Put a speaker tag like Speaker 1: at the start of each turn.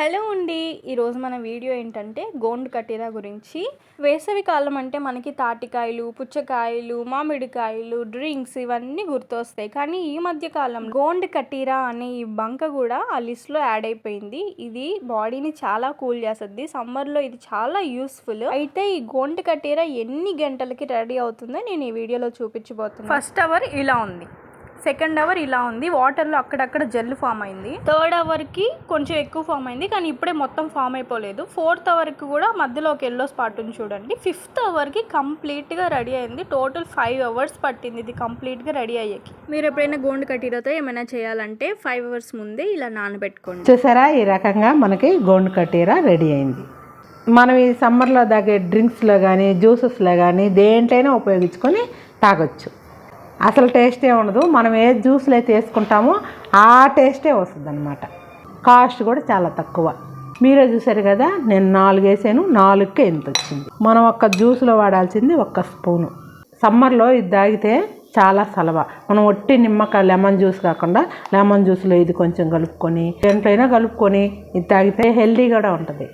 Speaker 1: Hello అండి, ఈరోజు మన వీడియో ఏంటంటే గోండ్ కటీరా గురించి. వేసవి కాలం అంటే మనకి తాటికాయలు, పుచ్చకాయలు, మామిడికాయలు, డ్రింక్స్ ఇవన్నీ గుర్తొస్తాయి. కానీ ఈ మధ్య కాలం గోండ్ కటీరా అనే ఈ బంక కూడా ఆ లిస్ట్లో యాడ్ అయిపోయింది. ఇది బాడీని చాలా కూల్ చేస్తుంది. సమ్మర్లో ఇది చాలా యూస్ఫుల్. అయితే ఈ గోండ్ కటీరా ఎన్ని గంటలకి రెడీ అవుతుందో నేను ఈ వీడియోలో చూపించబోతున్నాను. ఫస్ట్ అవర్ ఇలా ఉంది, సెకండ్ అవర్ ఇలా ఉంది, వాటర్లో అక్కడక్కడ జెల్ ఫామ్ అయింది. థర్డ్ అవర్కి కొంచెం ఎక్కువ ఫామ్ అయింది, కానీ ఇప్పుడే మొత్తం ఫామ్ అయిపోలేదు. ఫోర్త్ అవర్కి కూడా మధ్యలో ఒక ఎల్లో స్పాట్ ఉంది చూడండి. ఫిఫ్త్ అవర్కి కంప్లీట్గా రెడీ అయింది. టోటల్ 5 అవర్స్ పట్టింది ఇది కంప్లీట్గా రెడీ అయ్యేకి. మీరు ఎప్పుడైనా గోండ్ కటీరాతో ఏమైనా చేయాలంటే 5 అవర్స్ ముందే ఇలా నానబెట్టుకోండి.
Speaker 2: చూసారా, ఈ రకంగా మనకి గోండ్ కటీరా రెడీ అయింది. మనం ఈ సమ్మర్లో తాగే డ్రింక్స్లో కానీ జ్యూసెస్లో కానీ దేంట్లైనా ఉపయోగించుకొని తాగొచ్చు. అసలు టేస్టే ఉండదు. మనం ఏ జ్యూస్లో అయితే వేసుకుంటామో ఆ టేస్టే వస్తుంది అనమాట. కాస్ట్ కూడా చాలా తక్కువ. మీరే చూసారు కదా, నేను 4 వేసాను, 4కే ఎంత వచ్చింది. మనం ఒక్క జ్యూస్లో వాడాల్సింది 1 స్పూను. సమ్మర్లో ఇది తాగితే చాలా సలవ. మనం ఒట్టి నిమ్మకాయ లెమన్ జ్యూస్ కాకుండా లెమన్ జ్యూస్లో ఇది కొంచెం కలుపుకొని దేంట్లైనా కలుపుకొని ఇది తాగితే హెల్దీ కూడా ఉంటుంది.